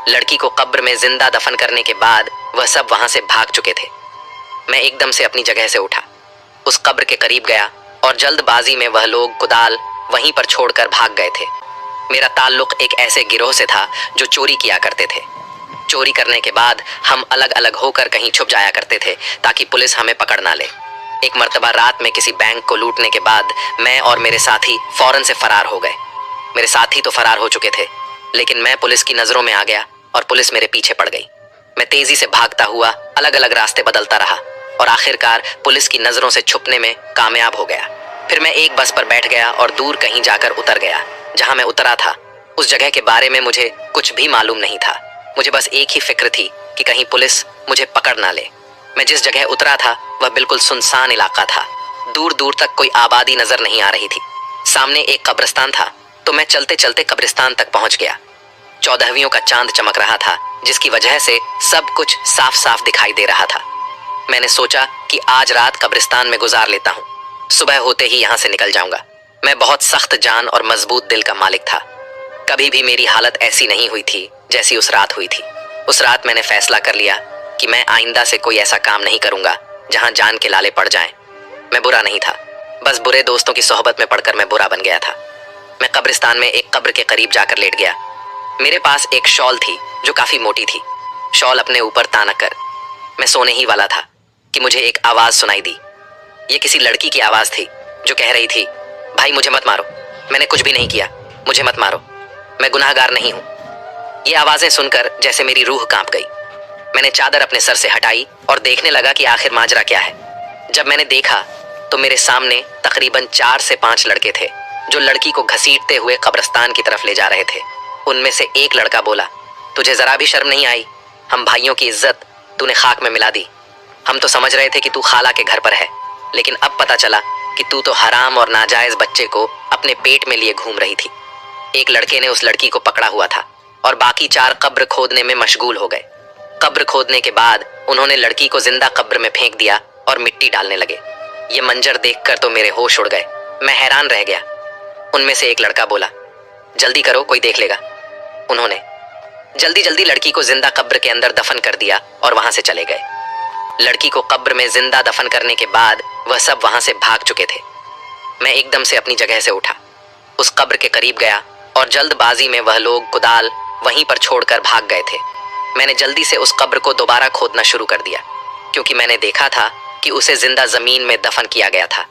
लड़की को कब्र में जिंदा दफन करने के बाद वह सब वहां से भाग चुके थे। मैं एकदम से अपनी जगह से उठा, उस कब्र के करीब गया और जल्दबाजी में वह लोग कुदाल वहीं पर छोड़कर भाग गए थे। मेरा ताल्लुक एक ऐसे गिरोह से था जो चोरी किया करते थे। चोरी करने के बाद हम अलग अलग होकर कहीं छुप जाया करते थे ताकि पुलिस हमें पकड़ ना ले। एक मर्तबा रात में किसी बैंक को लूटने के बाद मैं और मेरे साथी फौरन से फरार हो गए। मेरे साथी तो फरार हो चुके थे, लेकिन मैं पुलिस की नजरों में आ गया और पुलिस मेरे पीछे पड़ गई। मैं तेजी से भागता हुआ अलग अलग रास्ते बदलता रहा और आखिरकार पुलिस की नजरों से छुपने में कामयाब हो गया। फिर मैं एक बस पर बैठ गया और दूर कहीं जाकर उतर गया। जहां मैं उतरा था उस जगह के बारे में मुझे कुछ भी मालूम नहीं था। मुझे बस एक ही फिक्र थी कि कहीं पुलिस मुझे पकड़ ना ले। मैं जिस जगह उतरा था वह बिल्कुल सुनसान इलाका था। दूर दूर तक कोई आबादी नजर नहीं आ रही थी। सामने एक कब्रिस्तान था तो मैं चलते चलते कब्रिस्तान तक पहुंच गया। 14वीं का चांद चमक रहा था जिसकी वजह से सब कुछ साफ साफ दिखाई दे रहा था। मैंने सोचा कि आज रात कब्रिस्तान में गुजार लेता हूँ, सुबह होते ही यहाँ से निकल जाऊंगा। मैं बहुत सख्त जान और मजबूत दिल का मालिक था। कभी भी मेरी हालत ऐसी नहीं हुई थी जैसी उस रात हुई थी। उस रात मैंने फैसला कर लिया कि मैं आइंदा से कोई ऐसा काम नहीं करूंगा जहां जान के लाले पड़ जाएं। मैं बुरा नहीं था, बस बुरे दोस्तों की सोहबत में पड़कर मैं बुरा बन गया था। मैं कब्रिस्तान में एक कब्र के करीब जाकर लेट गया। मेरे पास एक शॉल थी जो काफी मोटी थी। शॉल अपने ऊपर ताना कर मैं सोने ही वाला था कि मुझे एक आवाज सुनाई दी। ये किसी लड़की की आवाज थी जो कह रही थी, भाई मुझे मत मारो, मैंने कुछ भी नहीं किया, मुझे मत मारो, मैं गुनाहगार नहीं हूं। ये आवाजें सुनकर जैसे मेरी रूह कांप गई। मैंने चादर अपने सर से हटाई और देखने लगा कि आखिर माजरा क्या है। जब मैंने देखा तो मेरे सामने तकरीबन 4 से 5 लड़के थे जो लड़की को घसीटते हुए कब्रिस्तान की तरफ ले जा रहे थे। उनमें से एक लड़का बोला, तुझे जरा भी शर्म नहीं आई? हम भाइयों की इज्जत तूने खाक में मिला दी। हम तो समझ रहे थे कि तू खाला के घर पर है, लेकिन अब पता चला कि तू तो हराम और नाजायज बच्चे को अपने पेट में लिए घूम रही थी। एक लड़के ने उस लड़की को पकड़ा हुआ था और बाकी 4 कब्र खोदने में मशगूल हो गए। कब्र खोदने के बाद उन्होंने लड़की को जिंदा कब्र में फेंक दिया और मिट्टी डालने लगे। ये मंजर देखकर तो मेरे होश उड़ गए। मैं हैरान रह गया। उनमें से एक लड़का बोला, जल्दी करो कोई देख लेगा। उन्होंने जल्दी जल्दी लड़की को जिंदा कब्र के अंदर दफन कर दिया और वहां से चले गए। लड़की को कब्र में जिंदा दफन करने के बाद वह सब वहां से भाग चुके थे। मैं एकदम से अपनी जगह से उठा, उस कब्र के करीब गया और जल्दबाजी में वह लोग कुदाल वहीं पर छोड़कर भाग गए थे। मैंने जल्दी से उस कब्र को दोबारा खोदना शुरू कर दिया क्योंकि मैंने देखा था कि उसे जिंदा जमीन में दफन किया गया था।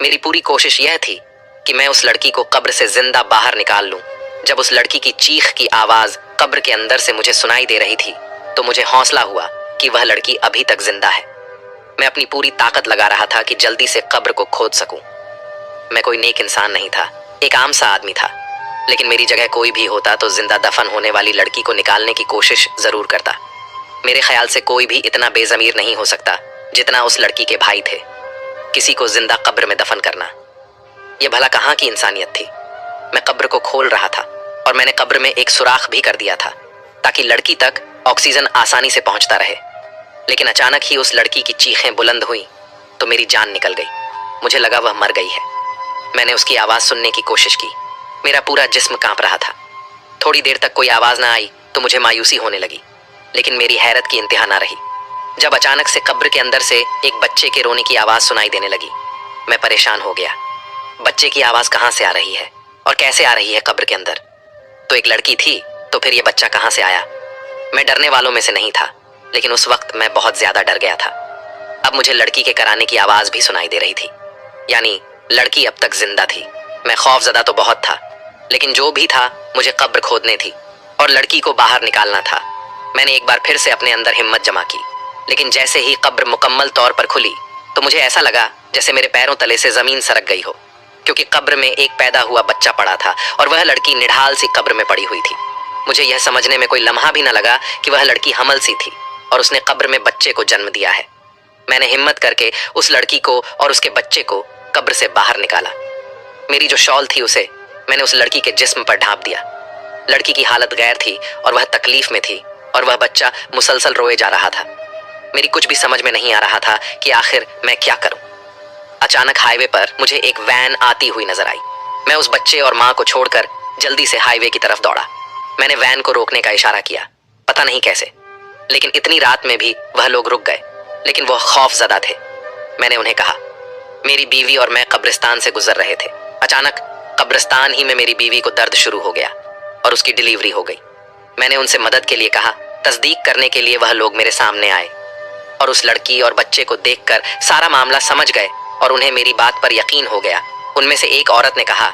मेरी पूरी कोशिश यह थी कि मैं उस लड़की को कब्र से जिंदा बाहर निकाल लूं। जब उस लड़की की चीख की आवाज कब्र के अंदर से मुझे सुनाई दे रही थी तो मुझे हौसला हुआ कि वह लड़की अभी तक जिंदा है। मैं अपनी पूरी ताकत लगा रहा था कि जल्दी से कब्र को खोद सकूं। मैं कोई नेक इंसान नहीं था, एक आम सा आदमी था, लेकिन मेरी जगह कोई भी होता तो जिंदा दफन होने वाली लड़की को निकालने की कोशिश जरूर करता। मेरे ख्याल से कोई भी इतना बेजमीर नहीं हो सकता जितना उस लड़की के भाई थे। किसी को जिंदा कब्र में दफन करना, यह भला कहाँ की इंसानियत थी। मैं कब्र को खोल रहा था और मैंने कब्र में एक सुराख भी कर दिया था ताकि लड़की तक ऑक्सीजन आसानी से पहुंचता रहे। लेकिन अचानक ही उस लड़की की चीखें बुलंद हुई तो मेरी जान निकल गई। मुझे लगा वह मर गई है। मैंने उसकी आवाज सुनने की कोशिश की। मेरा पूरा जिस्म कांप रहा था। थोड़ी देर तक कोई आवाज ना आई तो मुझे मायूसी होने लगी, लेकिन मेरी हैरत की इंतहा ना रही जब अचानक से कब्र के अंदर से एक बच्चे के रोने की आवाज सुनाई देने लगी। मैं परेशान हो गया। बच्चे की आवाज कहाँ से आ रही है और कैसे आ रही है कब्र के अंदर? तो एक लड़की थी तो फिर ये बच्चा कहाँ से आया? मैं डरने वालों में से नहीं था, लेकिन उस वक्त मैं बहुत ज्यादा डर गया था। अब मुझे लड़की के कराने की आवाज भी सुनाई दे रही थी, यानी लड़की अब तक जिंदा थी। मैं खौफजदा तो बहुत था, लेकिन जो भी था मुझे कब्र खोदने थी और लड़की को बाहर निकालना था। मैंने एक बार फिर से अपने अंदर हिम्मत जमा की, लेकिन जैसे ही कब्र मुकम्मल तौर पर खुली तो मुझे ऐसा लगा जैसे मेरे पैरों तले से जमीन सरक गई हो, क्योंकि कब्र में एक पैदा हुआ बच्चा पड़ा था और वह लड़की निढाल सी कब्र में पड़ी हुई थी। मुझे यह समझने में कोई लम्हा भी न लगा कि वह लड़की हमल सी थी और उसने कब्र में बच्चे को जन्म दिया है। मैंने हिम्मत करके उस लड़की को और उसके बच्चे को कब्र से बाहर निकाला। मेरी जो शॉल थी उसे मैंने उस लड़की के जिस्म पर ढांप दिया। लड़की की हालत गैर थी और वह तकलीफ में थी और वह बच्चा मुसलसल रोए जा रहा था। मेरी कुछ भी समझ में नहीं आ रहा था कि आखिर मैं क्या करूं। अचानक हाईवे पर मुझे एक वैन आती हुई नजर आई। मैं उस बच्चे और माँ को छोड़कर जल्दी से हाईवे की तरफ दौड़ा। मैंने वैन को रोकने का इशारा किया, पता नहीं कैसे, लेकिन इतनी रात में भी वह लोग रुक गए, लेकिन वह खौफजदा थे। मैंने उन्हें कहा, मेरी बीवी और मैं कब्रिस्तान से गुजर रहे थे। अचानक कब्रिस्तान ही में मेरी बीवी को दर्द शुरू हो गया और उसकी डिलीवरी हो गई। मैंने उनसे मदद के लिए कहा। तस्दीक करने के लिए वह लोग मेरे सामने आए और उस लड़की और बच्चे को देखकर सारा मामला समझ गए और उन्हें मेरी बात पर यकीन हो गया। उनमें से एक औरत ने कहा,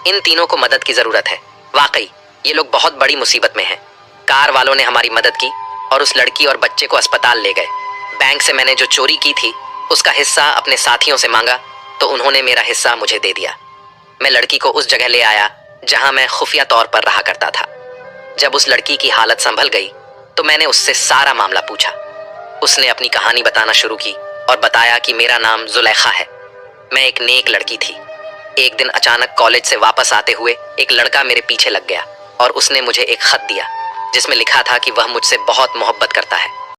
इन तीनों को मदद की जरूरत है। वाकई ये लोग बहुत बड़ी मुसीबत में हैं। कार वालों ने हमारी मदद की और उस लड़की और बच्चे को अस्पताल ले गए। बैंक से मैंने जो चोरी की थी उसका हिस्सा अपने साथियों से मांगा तो उन्होंने मेरा हिस्सा मुझे दे दिया। मैं लड़की को उस जगह ले आया जहां मैं खुफिया तौर पर रहा करता था। जब उस लड़की की हालत संभल गई तो मैंने उससे सारा मामला पूछा। उसने अपनी कहानी बताना शुरू की और बताया कि मेरा नाम जुलेखा है, मैं एक नेक लड़की थी। एक दिन अचानक कॉलेज से वापस आते हुए एक लड़का मेरे पीछे लग गया और उसने मुझे एक खत दिया जिसमें लिखा था कि वह मुझसे बहुत मोहब्बत करता है